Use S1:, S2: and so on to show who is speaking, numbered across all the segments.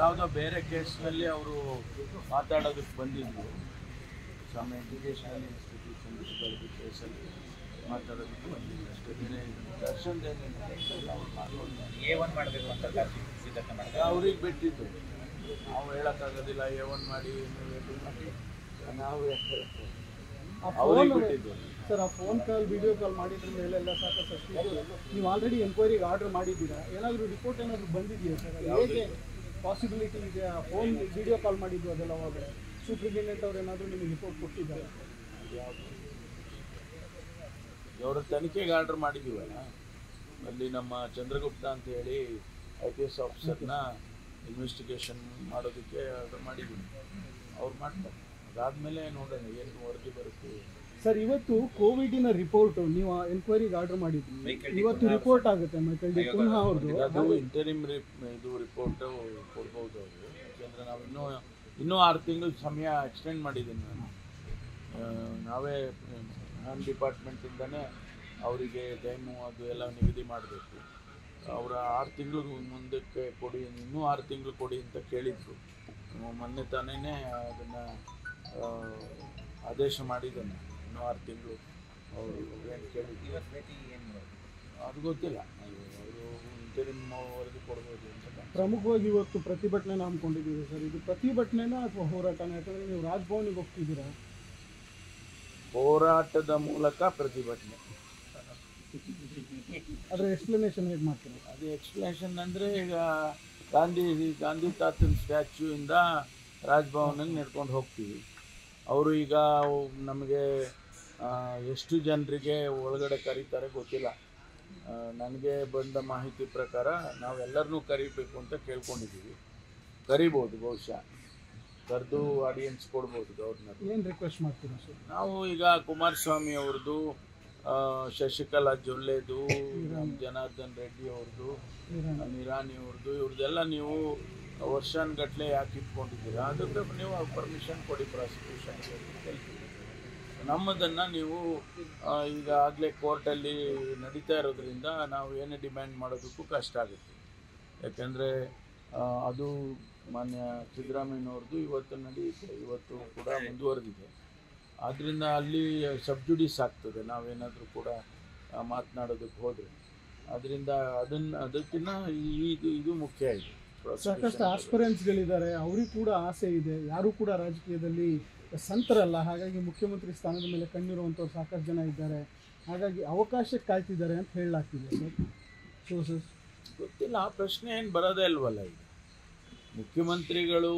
S1: ಯಾವುದೋ ಬೇರೆ ಕೇಸ್ನಲ್ಲಿ ಅವರು ಮಾತಾಡೋದಕ್ಕೆ ಬಂದಿದ್ರು. ಸಮ್ ಎಜುಕೇಷನಲ್ ಇನ್ಸ್ಟಿಟ್ಯೂಷನ್ಸ್ಗಳದ್ದು ಕೇಸಲ್ಲಿ ಮಾತಾಡೋದಕ್ಕೆ ಬಂದಿದ್ರು ಅಷ್ಟೇ. ಬೇರೆ ದರ್ಶನದೇನಿಲ್ಲ.
S2: A1 ಮಾಡಬೇಕು ಅಂತ ಸಿದ್ಧತೆ ಮಾಡಿದ್ರೆ
S1: ಅವ್ರಿಗೆ ಬಿಟ್ಟಿದ್ದು. ನಾವು ಹೇಳೋಕ್ಕಾಗೋದಿಲ್ಲ A1 ಮಾಡಿ ನೀವು ಮಾಡಿ, ನಾವು ಅವ್ರಿಗೆ ಬಿಟ್ಟಿದ್ದು.
S3: ಸರ್, ಆ ಫೋನ್ ಕಾಲ್ ವಿಡಿಯೋ ಕಾಲ್ ಮಾಡಿದ್ರ ಮೇಲೆಲ್ಲ ಸಾಕಷ್ಟು ನೀವು ಆಲ್ರೆಡಿ ಎನ್ಕ್ವೈರಿಗೆ ಆರ್ಡರ್ ಮಾಡಿದ್ದೀರಾ, ಏನಾದರೂ ರಿಪೋರ್ಟ್ ಏನಾದರೂ ಬಂದಿದೆಯಾ ಸರ್? ಹೇಗೆ ಪಾಸಿಬಿಲಿಟಿ ಇದೆ ಆ ಫೋನ್ ವಿಡಿಯೋ ಕಾಲ್ ಮಾಡಿದ್ದು ಅದೆಲ್ಲ ಹೋದರೆ ಸೂಪ್ರಿಟೆಂಡೆಂಟ್ ಅವ್ರು ಏನಾದರೂ ನಿಮಗೆ ರಿಪೋರ್ಟ್ ಕೊಟ್ಟಿದ್ದಾರೆ?
S1: ಅವರ ತನಿಖೆಗೆ ಆರ್ಡರ್ ಮಾಡಿದ್ದೀವಲ್ಲ, ಅಲ್ಲಿ ನಮ್ಮ ಚಂದ್ರಗುಪ್ತ ಅಂತ ಹೇಳಿ IPS ಆಫೀಸರ್ನ ಇನ್ವೆಸ್ಟಿಗೇಷನ್ ಮಾಡೋದಕ್ಕೆ ಆರ್ಡರ್ ಮಾಡಿದ್ದೀವಿ. ಅವ್ರು ಮಾಡ್ತಾರೆ. ಅದಾದಮೇಲೆ ನೋಡೋಣ ಏನು ವರದಿ ಬರುತ್ತೆ.
S3: ಸರ್, ಇವತ್ತು ಕೋವಿಡಿನ ರಿಪೋರ್ಟ್ ನೀವು ಎನ್ಕ್ವೈರಿಗೆ ಆರ್ಡರ್ ಮಾಡಿದ್ವಿ, ಇವತ್ತು ರಿಪೋರ್ಟ್ ಆಗುತ್ತೆ ಮೈಕಲ್ ಡಿ ಪುನಃ ಅವ್ರದ್ದು.
S1: ಅದು ಇಂಟರಿಮ್ ಇದು ರಿಪೋರ್ಟು ಕೊಡ್ಬೋದು ಅವರು. ಯಾಕೆಂದರೆ ನಾವು ಇನ್ನೂ 6 ತಿಂಗಳು ಸಮಯ ಎಕ್ಸ್ಟೆಂಡ್ ಮಾಡಿದ್ದೀನಿ ನಾನು. ನಾವೇ ನನ್ನ ಡಿಪಾರ್ಟ್ಮೆಂಟಿಂದನೇ ಅವರಿಗೆ ಟೈಮು ಅದು ಎಲ್ಲ ನಿಗದಿ ಮಾಡಬೇಕು. ಅವರ 6 ತಿಂಗಳು ಮುಂದಕ್ಕೆ ಕೊಡಿ, ಇನ್ನೂ 6 ತಿಂಗಳು ಕೊಡಿ ಅಂತ ಕೇಳಿದ್ರು. ಮೊನ್ನೆ ತಾನೇ ಅದನ್ನು ಆದೇಶ ಮಾಡಿದ್ದೇನೆ. ಇನ್ನೂ 6 ತಿಂಗಳು ಅವರು ಏನು ಕೇಳಿದ್ರು ಅದು ಗೊತ್ತಿಲ್ಲ. ಅವರು ಇಂಟರಿಮ್ ವರದಿ ಕೊಡ್ಬೋದು ಅಂತ.
S3: ಪ್ರಮುಖವಾಗಿ ಇವತ್ತು ಪ್ರತಿಭಟನೆ ಹಮ್ಮಿಕೊಂಡಿದ್ದೀವಿ ಸರ್. ಇದು ಪ್ರತಿಭಟನೆನಾ ಅಥವಾ ಹೋರಾಟನ? ಯಾಕಂದರೆ ನೀವು ರಾಜಭವನಿಗೆ ಹೋಗ್ತಿದ್ದೀರಾ.
S1: ಹೋರಾಟದ ಮೂಲಕ ಪ್ರತಿಭಟನೆ.
S3: ಅದರ ಎಕ್ಸ್ಪ್ಲನೇಷನ್ ಹೇಗೆ ಮಾಡ್ತೀರಾ?
S1: ಅದು ಎಕ್ಸ್ಪ್ಲನೇಷನ್ ಅಂದರೆ ಈಗ ಗಾಂಧಿ ತಾತನ ಸ್ಟ್ಯಾಚ್ಯೂಯಿಂದ ರಾಜಭವನಿಗೆ ನಡ್ಕೊಂಡು ಹೋಗ್ತೀವಿ. ಅವರು ಈಗ ನಮಗೆ ಎಷ್ಟು ಜನರಿಗೆ ಒಳಗಡೆ ಕರೀತಾರೆ ಗೊತ್ತಿಲ್ಲ. ನನಗೆ ಬಂದ ಮಾಹಿತಿ ಪ್ರಕಾರ ನಾವೆಲ್ಲರನ್ನೂ ಕರಿಬೇಕು ಅಂತ ಕೇಳ್ಕೊಂಡಿದ್ದೀವಿ. ಕರಿಬೋದು, ಬಹುಶಃ ಕರೆದು ಆಡಿಯನ್ಸ್ ಕೊಡ್ಬೋದು ಗವರ್ನರ್.
S3: ಏನು ರಿಕ್ವೆಸ್ಟ್ ಮಾಡ್ತೀರಾ ಸರ್?
S1: ನಾವು ಈಗ ಕುಮಾರಸ್ವಾಮಿ ಅವ್ರದ್ದು, ಶಶಿಕಲಾ ಜೊಲ್ಲೆದು, ಜನಾರ್ದನ್ ರೆಡ್ಡಿ ಅವ್ರದ್ದು, ನಿರಾಣಿ ಅವ್ರದ್ದು, ಇವ್ರದ್ದೆಲ್ಲ ನೀವು ವರ್ಷಾನುಗಟ್ಟಲೆ ಯಾಕೆ ಇಟ್ಕೊಂಡಿದ್ದೀರಾ? ಅದಕ್ಕೆ ನೀವು ಪರ್ಮಿಷನ್ ಕೊಡಿ ಪ್ರಾಸಿಕ್ಯೂಷನ್. ನಮ್ಮದನ್ನು ನೀವು ಈಗ ಆಗಲೇ ಕೋರ್ಟಲ್ಲಿ ನಡೀತಾ ಇರೋದ್ರಿಂದ ನಾವು ಏನೇ ಡಿಮ್ಯಾಂಡ್ ಮಾಡೋದಕ್ಕೂ ಕಷ್ಟ ಆಗುತ್ತೆ. ಯಾಕೆಂದರೆ ಅದು ಮಾನ್ಯ ಸಿದ್ದರಾಮಯ್ಯನವ್ರದ್ದು ಇವತ್ತು ನಡೆಯುತ್ತೆ, ಇವತ್ತು ಕೂಡ ಮುಂದುವರೆದಿದೆ. ಆದ್ದರಿಂದ ಅಲ್ಲಿ ಸಬ್ಜುಡಿಸ್ ಆಗ್ತದೆ ನಾವೇನಾದರೂ ಕೂಡ ಮಾತನಾಡೋದಕ್ಕೆ ಹೋದರೆ. ಅದರಿಂದ ಅದಕ್ಕಿಂತ ಇದು ಮುಖ್ಯ ಇದೆ.
S3: ಸಾಕಷ್ಟು ಆಸ್ಪಿರೆಂಟ್ಸ್ಗಳಿದ್ದಾರೆ, ಅವ್ರಿಗೆ ಕೂಡ ಆಸೆ ಇದೆ. ಯಾರೂ ಕೂಡ ರಾಜಕೀಯದಲ್ಲಿ ಸಂತರಲ್ಲ, ಹಾಗಾಗಿ ಮುಖ್ಯಮಂತ್ರಿ ಸ್ಥಾನದ ಮೇಲೆ ಕಣ್ಣಿರುವಂಥವ್ರು ಸಾಕಷ್ಟು ಜನ ಇದ್ದಾರೆ. ಹಾಗಾಗಿ ಅವಕಾಶಕ್ಕೆ ಕಾಯ್ತಿದ್ದಾರೆ ಅಂತ ಹೇಳಲಾಗ್ತಿದೆ ಸರ್. ಸೋರ್ಸಸ್
S1: ಗೊತ್ತಿಲ್ಲ. ಆ ಪ್ರಶ್ನೆ ಏನು ಬರೋದೇ ಇಲ್ವಲ್ಲ. ಈಗ ಮುಖ್ಯಮಂತ್ರಿಗಳು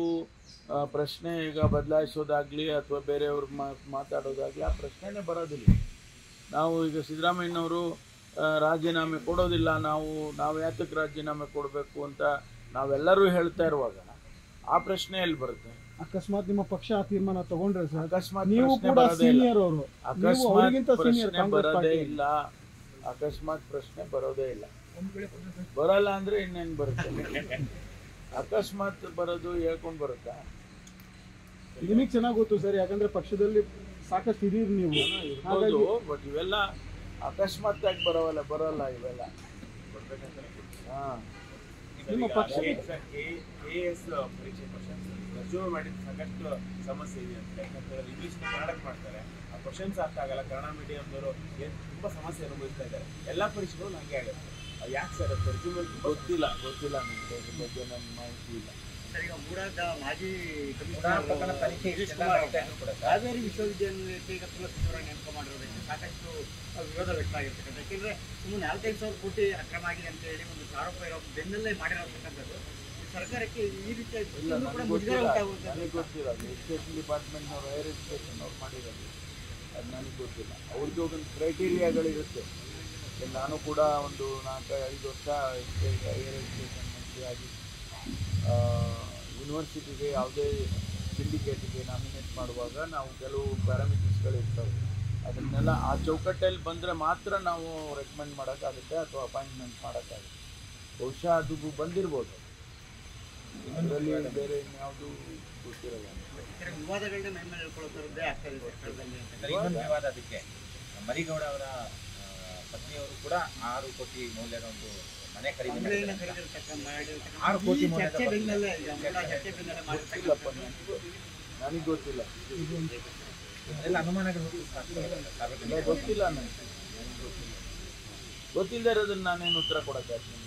S1: ಪ್ರಶ್ನೆ ಈಗ ಬದಲಾಯಿಸೋದಾಗಲಿ ಅಥವಾ ಬೇರೆಯವ್ರು ಮಾತಾಡೋದಾಗಲಿ ಆ ಪ್ರಶ್ನೆನೇ ಬರೋದಿಲ್ಲ. ನಾವು ಈಗ ಸಿದ್ದರಾಮಯ್ಯನವರು ರಾಜೀನಾಮೆ ಕೊಡೋದಿಲ್ಲ, ನಾವು ಯಾತಕ್ಕೆ ರಾಜೀನಾಮೆ ಕೊಡಬೇಕು ಅಂತ ನಾವೆಲ್ಲರೂ ಹೇಳ್ತಾ ಇರುವಾಗ ಆ ಪ್ರಶ್ನೆ ಎಲ್ಲಿ ಬರುತ್ತೆ?
S3: ಅಕಸ್ಮಾತ್ ನಿಮ್ಮ ಪಕ್ಷ ಆ ತೀರ್ಮಾನ ತಗೊಂಡ್ರೆ ಸರ್,
S1: ಅಕಸ್ಮಾತ್
S3: ನೀವು
S1: ಪ್ರಶ್ನೆ
S3: ಕೂಡ
S1: ಬರೋದೇ ಇಲ್ಲ.
S3: ಸೀನಿಯರ್ ಅವರು,
S1: ಅಕಸ್ಮಾತ್ ಪ್ರಶ್ನೆ ಬರೋದೇ ಇಲ್ಲ. ಅಕಸ್ಮಾತ್ ಪ್ರಶ್ನೆ ಬರೋದೇ ಇಲ್ಲ. ಬರಲ್ಲ ಅಂದ್ರೆ ಇನ್ನೇನು ಬರುತ್ತೆ? ಅಕಸ್ಮಾತ್ ಬರೋದು ಹೇಳ್ಕೊಂಡು ಬರುತ್ತಾ?
S3: ನಿಮಗೆ ಚೆನ್ನಾಗಿ ಗೊತ್ತು ಸರ್, ಯಾಕಂದ್ರೆ ಪಕ್ಷದಲ್ಲಿ ಸಾಕಷ್ಟು ಹಿರಿಯರು ನೀವು.
S1: ಇರ್ಬೋದು, ಬಟ್ ಇವೆಲ್ಲ ಅಕಸ್ಮಾತ್ತಾಗಿ ಬರಲ್ಲ ಇವೆಲ್ಲ.
S3: ನಿಮ್ಮ ಪಕ್ಷ
S2: AS ಪರೀಕ್ಷೆ ಕ್ವಶನ್ಸ್ ರೆಸ್ಯೂಮ್ ಮಾಡಿದ ಸಾಕಷ್ಟು ಸಮಸ್ಯೆ ಇದೆ ಅಂತ. ಯಾಕಂದ್ರೆ ಇಂಗ್ಲೀಷ್ ಕನ್ನಡಕ್ಕೆ ಮಾಡ್ತಾರೆ, ಆ ಕ್ವಶನ್ಸ್ ಅರ್ಥ ಆಗಲ್ಲ. ಕನ್ನಡ ಮೀಡಿಯಂದವರು ತುಂಬ ಸಮಸ್ಯೆ ಅನುಭವಿಸ್ತಾ ಇದ್ದಾರೆ. ಎಲ್ಲ ಪರೀಕ್ಷೆಗಳು ಹಂಗೆ ಆಗುತ್ತೆ. ಯಾಕೆ ಸರ್ ರೆಸ್ಯೂಮ್
S1: ಗೊತ್ತಿಲ್ಲ ನನಗೆ, ಅದ್ರ ಬಗ್ಗೆ ನನ್ನ ಮಾಹಿತಿ ಇಲ್ಲ.
S4: ಸರ್, ಈಗ ಮೂಡಾದ ಮಾಜಿ ಕಾವೇರಿ ವಿಶ್ವವಿದ್ಯಾನಿಲಯಕ್ಕೆ ಈಗ ಕುಲಸಚಿವರ ನೇಮಕ ಮಾಡಿರೋದಕ್ಕೆ ಸಾಕಷ್ಟು ವಿರೋಧ ವ್ಯಕ್ತವಾಗಿರ್ತಕ್ಕಂಥ. ಯಾಕೆಂದರೆ ಸುಮ್ಮನೆ 4-5 ಸಾವಿರ ಕೋಟಿ ಅಕ್ರಮ ಆಗಿದೆ ಅಂತ ಹೇಳಿ ಒಂದು ಆರೋಪ ಇರೋ ಬೆನ್ನಲ್ಲೇ ಮಾಡಿರತಕ್ಕಂಥದ್ದು ಸರ್ಕಾರಕ್ಕೆ ಈ ರೀತಿಯ
S1: ನನಗೆ ಗೊತ್ತಿಲ್ಲ. ಅದು ಎಜುಕೇಷನ್ ಡಿಪಾರ್ಟ್ಮೆಂಟ್ನವ್ರು, ಹೈಯರ್ ಎಜುಕೇಷನ್ ಅವ್ರು ಮಾಡಿರೋದು ಅದು ನನಗೆ ಗೊತ್ತಿಲ್ಲ. ಅವ್ರಿಗೆ ಒಂದು ಕ್ರೈಟೀರಿಯಾಗಳಿರುತ್ತೆ. ನಾನು ಕೂಡ ಒಂದು 4-5 ವರ್ಷ ಹೈಯರ್ ಎಜುಕೇಷನ್ ಮಂತ್ರಿಯಾಗಿ ಯೂನಿವರ್ಸಿಟಿಗೆ ಯಾವುದೇ ಸಿಂಡಿಕೇಟಿಗೆ ನಾಮಿನೇಟ್ ಮಾಡುವಾಗ ನಾವು ಕೆಲವು ಪ್ಯಾರಾಮೀಟರ್ಸ್ಗಳಿರ್ತವೆ. ಅದನ್ನೆಲ್ಲ ಆ ಚೌಕಟ್ಟಲ್ಲಿ ಬಂದರೆ ಮಾತ್ರ ನಾವು ರೆಕಮೆಂಡ್ ಮಾಡೋಕ್ಕಾಗುತ್ತೆ ಅಥವಾ ಅಪಾಯಿಂಟ್ಮೆಂಟ್ ಮಾಡೋಕ್ಕಾಗುತ್ತೆ. ಬಹುಶಃ ಅದು ಬಂದಿರ್ಬೋದು. ಇದರಲ್ಲಿ ಬೇರೆ ಇನ್ಯಾವುದು ಗೊತ್ತಿರಲ್ಲ.
S4: ವಿವಾದಗಳನ್ನ ಮೇಲೆ ಹೇಳ್ಕೊಳ್ಳೋದೇ ಆಗ್ತಾ ಇದೆ ಸ್ಥಳದಲ್ಲಿ.
S2: ಇನ್ನೊಂದು ವಿವಾದ ಅದಕ್ಕೆ ಮರಿಗೌಡ ಅವರ ಪತ್ನಿಯವರು ಕೂಡ 6 ಕೋಟಿ ಮೌಲ್ಯದ ಒಂದು
S4: ಕಂಪ್ಲೇಂಟ್ ಮಾಡಿರ್ತಕ್ಕಂಥ ಈ ಚರ್ಚೆ ಬೆನ್ನಲ್ಲೇ ಈಗ ಮೂಡ ಚರ್ಚೆ ಬೆನ್ನಲ್ಲೇ
S1: ಗೊತ್ತಿಲ್ಲಪ್ಪ
S4: ಮಾಡಿರ್ತಕ್ಕಂಥ
S1: ನನಗೆ ಗೊತ್ತಿಲ್ಲ
S5: ಎಲ್ಲ ಅನುಮಾನಗಳು
S1: ಗೊತ್ತಿಲ್ಲ ನನಗೆ ಗೊತ್ತಿಲ್ಲದೆ ಇರೋದನ್ನ ನಾನೇನು ಉತ್ತರ ಕೊಡೋಕ್ಕಾಗ್ತದೆ